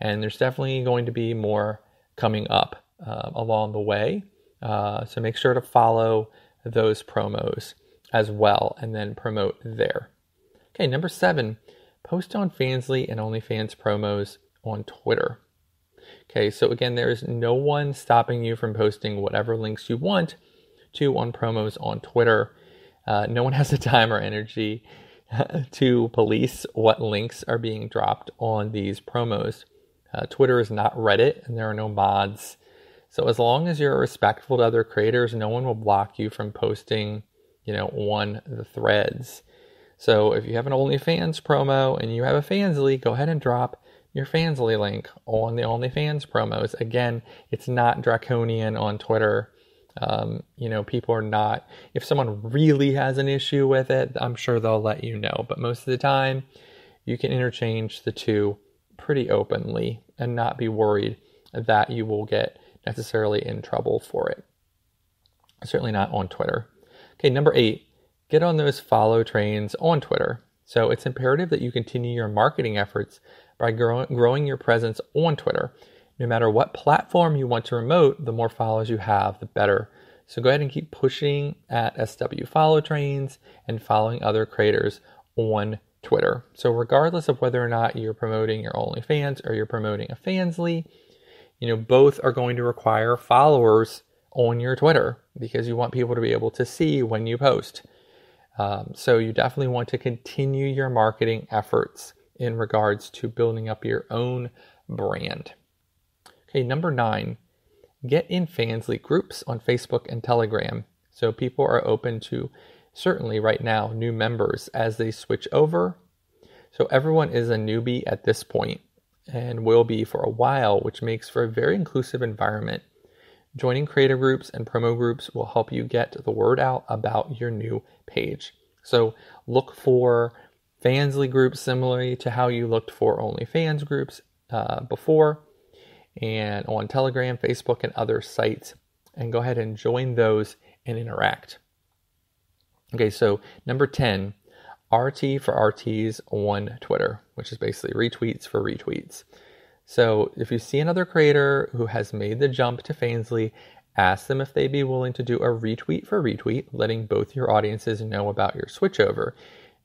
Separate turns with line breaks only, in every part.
And there's definitely going to be more coming up along the way. So make sure to follow those promos as well and then promote there. Okay, number 7, post on Fansly and OnlyFans promos on Twitter. Okay, so again, there is no one stopping you from posting whatever links you want to on promos on Twitter. No one has the time or energy to police what links are being dropped on these promos. Twitter is not Reddit, and there are no mods. So as long as you're respectful to other creators, no one will block you from posting, on the threads. So if you have an OnlyFans promo and you have a Fansly, go ahead and drop your Fansly link on the OnlyFans promos. Again, it's not draconian on Twitter. People are not, if someone really has an issue with it, I'm sure they'll let you know. But most of the time, you can interchange the two pretty openly and not be worried that you will get necessarily in trouble for it. Certainly not on Twitter. Okay, number 8, get on those follow trains on Twitter. So it's imperative that you continue your marketing efforts by growing your presence on Twitter. No matter what platform you want to promote, the more followers you have, the better. So go ahead and keep pushing at SW follow trains and following other creators on Twitter. So regardless of whether or not you're promoting your OnlyFans or you're promoting a Fansly, both are going to require followers on your Twitter because you want people to be able to see when you post. So you definitely want to continue your marketing efforts in regards to building up your own brand. Okay, number 9, get in Fansly groups on Facebook and Telegram. So people are open to, certainly right now, new members as they switch over. So everyone is a newbie at this point and will be for a while, which makes for a very inclusive environment. Joining creator groups and promo groups will help you get the word out about your new page. So look for Fansly groups similarly to how you looked for OnlyFans groups before, and on Telegram, Facebook, and other sites, and go ahead and join those and interact. Okay, so number 10, RT for RTs on Twitter, which is basically retweets for retweets. So if you see another creator who has made the jump to Fansly, ask them if they'd be willing to do a retweet for retweet, letting both your audiences know about your switchover.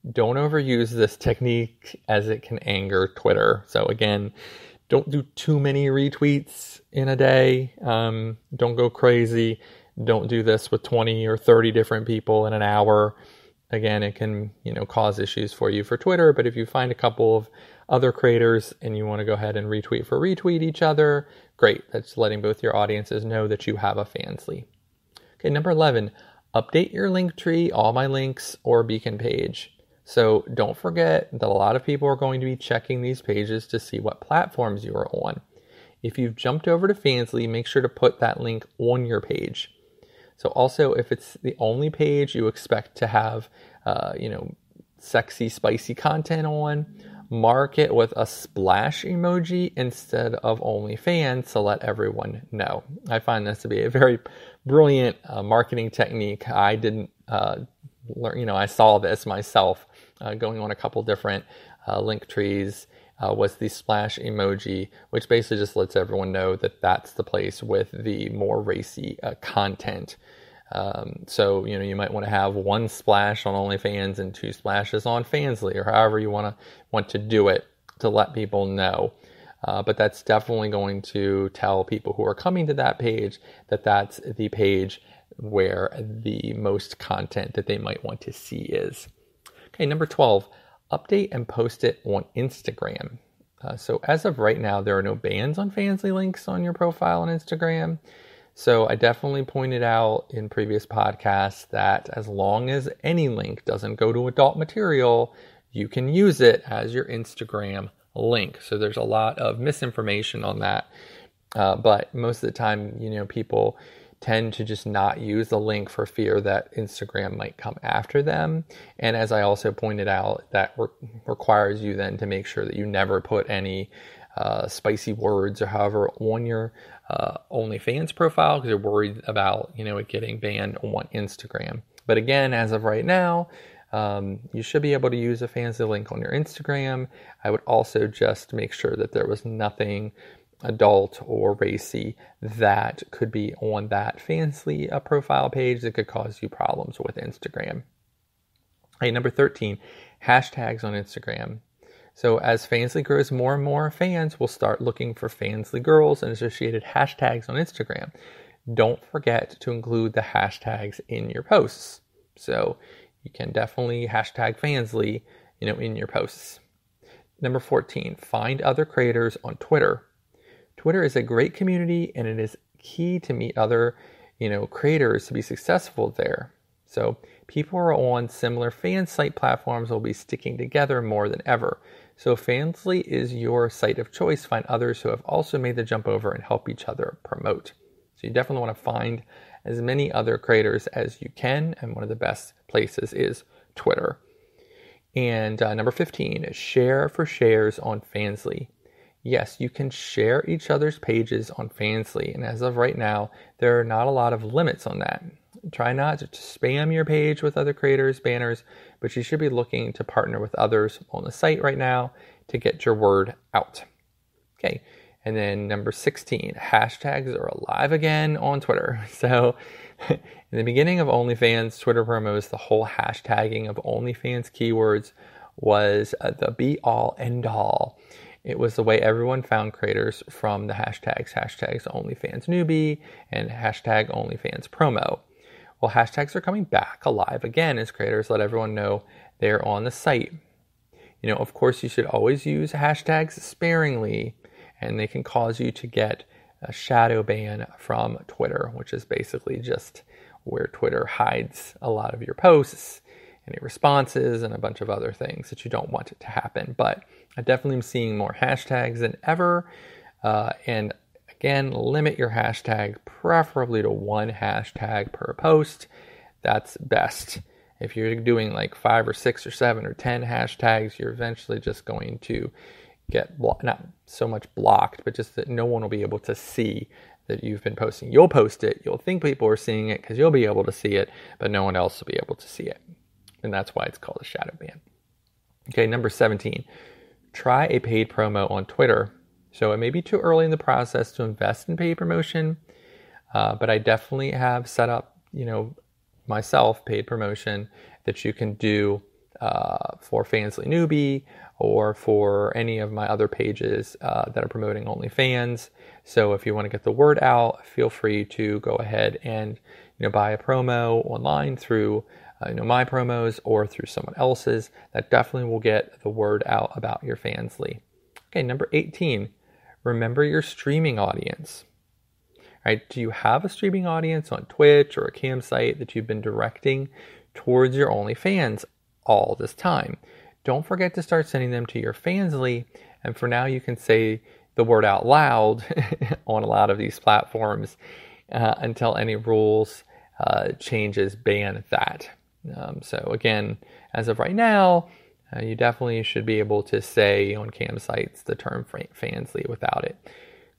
Don't overuse this technique as it can anger Twitter. So again, don't do too many retweets in a day. Don't go crazy. Don't do this with 20 or 30 different people in an hour. Again, it can, cause issues for you for Twitter. But if you find a couple of other creators and you want to go ahead and retweet for retweet each other, great. That's letting both your audiences know that you have a Fansly. Okay, number 11, update your Linktree, all my links, or beacon page. So don't forget that a lot of people are going to be checking these pages to see what platforms you are on. If you've jumped over to Fansly, make sure to put that link on your page. So also, if it's the only page you expect to have, sexy, spicy content on, mark it with a splash emoji instead of OnlyFans to let everyone know. I find this to be a very brilliant marketing technique. I didn't learn, I saw this myself going on a couple different link trees. Was the splash emoji, which basically just lets everyone know that that's the place with the more racy content. So, you might want to have one splash on OnlyFans and 2 splashes on Fansly, or however you want to do it to let people know. But that's definitely going to tell people who are coming to that page that that's the page where the most content that they might want to see is. Okay, number 12. Update and post it on Instagram. So as of right now, there are no bans on Fansly links on your profile on Instagram. So I definitely pointed out in previous podcasts that as long as any link doesn't go to adult material, you can use it as your Instagram link. So there's a lot of misinformation on that. But most of the time, people tend to just not use the link for fear that Instagram might come after them. And as I also pointed out, that requires you then to make sure that you never put any spicy words or however on your OnlyFans profile because you're worried about, it getting banned on Instagram. But again, as of right now, You should be able to use a Fansly link on your Instagram. I would also just make sure that there was nothing adult or racy that could be on that Fansly profile page that could cause you problems with Instagram. Hey, number 13, hashtags on Instagram. So as Fansly grows more and more fans, we'll start looking for Fansly girls and associated hashtags on Instagram. Don't forget to include the hashtags in your posts. So you can definitely hashtag Fansly, in your posts. Number 14, find other creators on Twitter. Twitter is a great community, and it is key to meet other, creators to be successful there. So people who are on similar fan site platforms will be sticking together more than ever. So Fansly is your site of choice. Find others who have also made the jump over and help each other promote. So you definitely want to find as many other creators as you can, and one of the best places is Twitter. And number 15, share for shares on Fansly. Yes, you can share each other's pages on Fansly, and as of right now, there are not a lot of limits on that. Try not to spam your page with other creators' banners, but you should be looking to partner with others on the site right now to get your word out. Okay, and then number 16, hashtags are alive again on Twitter. So in the beginning of OnlyFans Twitter promos, the whole hashtagging of OnlyFans keywords was the be-all, end-all. It was the way everyone found creators from the hashtags OnlyFans newbie and hashtag OnlyFans promo. Well, hashtags are coming back alive again as creators let everyone know they're on the site. Of course, you should always use hashtags sparingly, and they can cause you to get a shadow ban from Twitter, which is basically just where Twitter hides a lot of your posts and your responses and a bunch of other things that you don't want it to happen. But I definitely am seeing more hashtags than ever. And again, limit your hashtag preferably to one hashtag per post. That's best. If you're doing like 5 or 6 or 7 or 10 hashtags, you're eventually just going to get not so much blocked, but just that no one will be able to see that you've been posting. You'll post it. You'll think people are seeing it because you'll be able to see it, but no one else will be able to see it. And that's why it's called a shadow ban. Okay, number 17, try a paid promo on Twitter. So it may be too early in the process to invest in paid promotion, but I definitely have set up, myself paid promotion that you can do for Fansly Newbie or for any of my other pages that are promoting OnlyFans. So if you want to get the word out, feel free to go ahead and buy a promo online through my promos or through someone else's. That definitely will get the word out about your Fansly. Okay, number 18, remember your streaming audience. Right? Do you have a streaming audience on Twitch or a cam site that you've been directing towards your OnlyFans all this time? Don't forget to start sending them to your Fansly, and for now you can say the word out loud on a lot of these platforms until any rules changes ban that. So again, as of right now, you definitely should be able to say on cam sites the term Fansly without it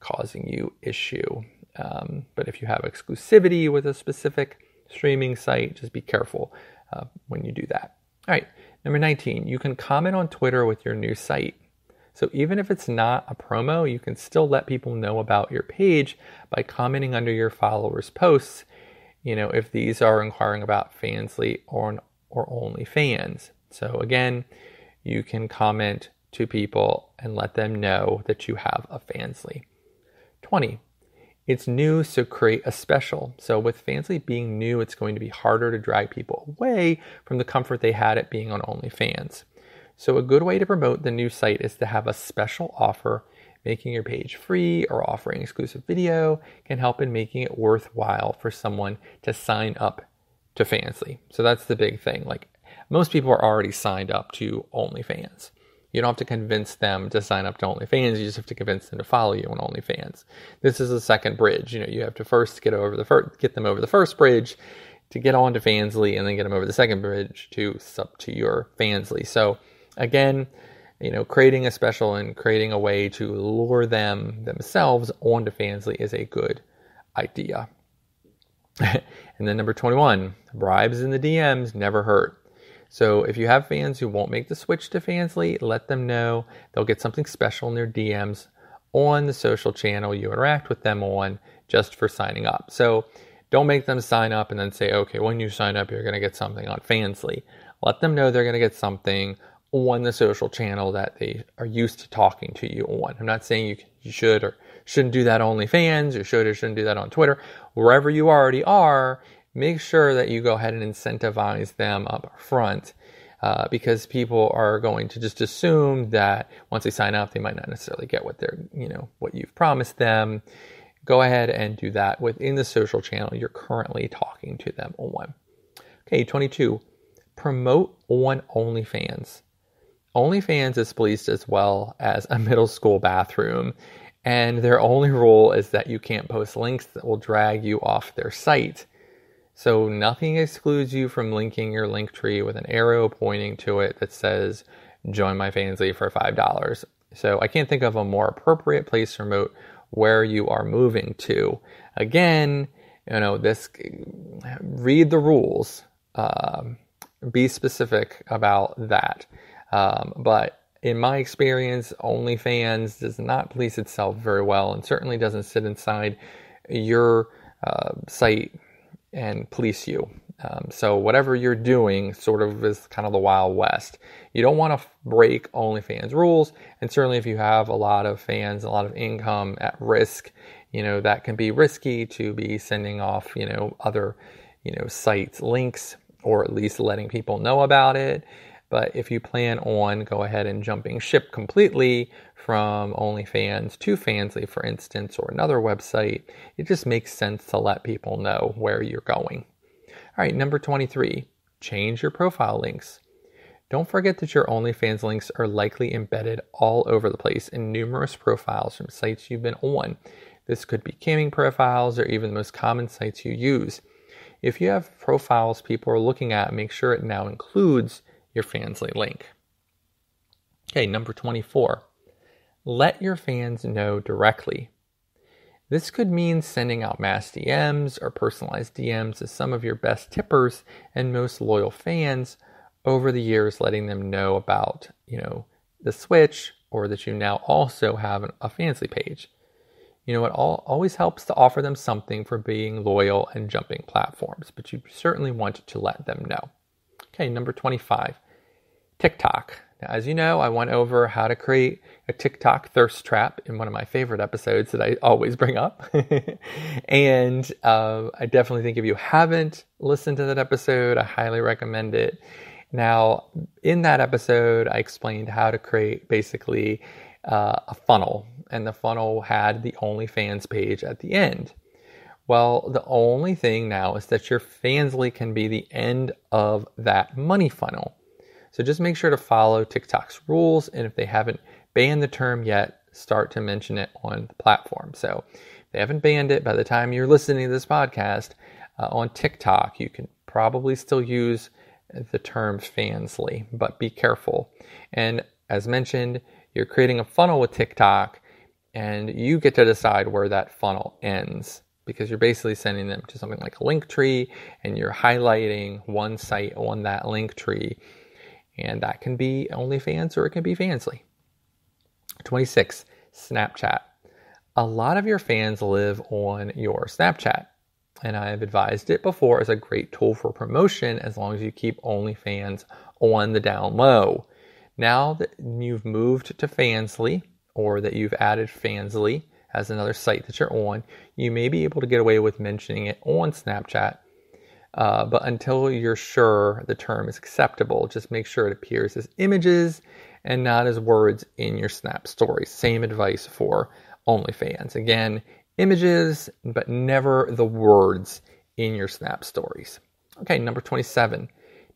causing you issue. But if you have exclusivity with a specific streaming site, just be careful when you do that. All right, number 19, you can comment on Twitter with your new site. So even if it's not a promo, you can still let people know about your page by commenting under your followers' posts, if these are inquiring about Fansly or OnlyFans. So again, you can comment to people and let them know that you have a Fansly. 20, it's new, so create a special. So with Fansly being new, it's going to be harder to drag people away from the comfort they had at being on OnlyFans. So a good way to promote the new site is to have a special offer. Making your page free or offering exclusive video can help in making it worthwhile for someone to sign up to Fansly. So that's the big thing. Like, most people are already signed up to OnlyFans. You don't have to convince them to sign up to OnlyFans. You just have to convince them to follow you on OnlyFans. This is the second bridge. You have to first get them over the first bridge to get onto Fansly, and then get them over the second bridge to sub to your Fansly. So again, creating a special and creating a way to lure them themselves onto Fansly is a good idea. And then number 21, bribes in the DMs never hurt. So if you have fans who won't make the switch to Fansly, let them know. They'll get something special in their DMs on the social channel you interact with them on just for signing up. So don't make them sign up and then say, okay, when you sign up, you're going to get something on Fansly. Let them know they're going to get something on the social channel that they are used to talking to you on. I'm not saying you should or shouldn't do that on OnlyFans, or should or shouldn't do that on Twitter. Wherever you already are, make sure that you go ahead and incentivize them up front, because people are going to just assume that once they sign up, they might not necessarily get what what you've promised them. Go ahead and do that within the social channel you're currently talking to them on. Okay, 22, promote on OnlyFans. OnlyFans is policed as well as a middle school bathroom, and their only rule is that you can't post links that will drag you off their site. So nothing excludes you from linking your link tree with an arrow pointing to it that says, join my Fansly for $5. So I can't think of a more appropriate place to promote where you are moving to. Again, read the rules. Be specific about that. But in my experience, OnlyFans does not police itself very well, and certainly doesn't sit inside your site and police you. So whatever you're doing sort of is kind of the Wild West. You don't want to break OnlyFans rules, and certainly if you have a lot of fans, a lot of income at risk, that can be risky to be sending off, other, sites links, or at least letting people know about it. But if you plan on go ahead and jumping ship completely from OnlyFans to Fansly, for instance, or another website, it just makes sense to let people know where you're going. All right, number 23, change your profile links. Don't forget that your OnlyFans links are likely embedded all over the place in numerous profiles from sites you've been on. This could be camming profiles or even the most common sites you use. If you have profiles people are looking at, make sure it now includes your Fansly link. Okay, number 24. Let your fans know directly. This could mean sending out mass DMs or personalized DMs to some of your best tippers and most loyal fans over the years, letting them know about, the switch, or that you now also have a Fansly page. It always helps to offer them something for being loyal and jumping platforms, but you certainly want to let them know. Okay, number 25, TikTok. Now, as you know, I went over how to create a TikTok thirst trap in one of my favorite episodes that I always bring up. And I definitely think if you haven't listened to that episode, I highly recommend it. Now, in that episode, I explained how to create basically a funnel, and the funnel had the OnlyFans page at the end. Well, the only thing now is that your Fansly can be the end of that money funnel. So just make sure to follow TikTok's rules, and if they haven't banned the term yet, start to mention it on the platform. So if they haven't banned it by the time you're listening to this podcast on TikTok, you can probably still use the term Fansly, but be careful. And as mentioned, you're creating a funnel with TikTok, and you get to decide where that funnel ends, because you're basically sending them to something like a link tree, and you're highlighting one site on that link tree. And that can be OnlyFans or it can be Fansly. 26, Snapchat. A lot of your fans live on your Snapchat, and I've advised it before as a great tool for promotion as long as you keep OnlyFans on the down low. Now that you've moved to Fansly, or that you've added Fansly as another site that you're on, you may be able to get away with mentioning it on Snapchat. But until you're sure the term is acceptable, just make sure it appears as images and not as words in your Snap stories. Same advice for OnlyFans. Again, images, but never the words in your Snap stories. Okay, number 27,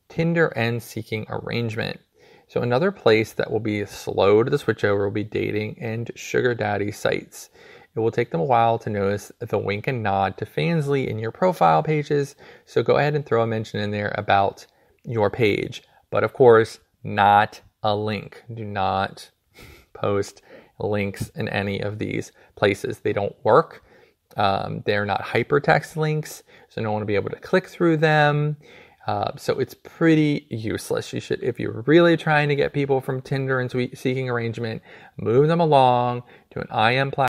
Tinder and seeking arrangement. So another place that will be slow to the switchover will be dating and sugar daddy sites. It will take them a while to notice the wink and nod to Fansly in your profile pages, so go ahead and throw a mention in there about your page. But of course, not a link. Do not post links in any of these places. They don't work. They're not hypertext links, so no one will be able to click through them. So it's pretty useless. You should, if you're really trying to get people from Tinder and seeking arrangement, move them along to an IM platform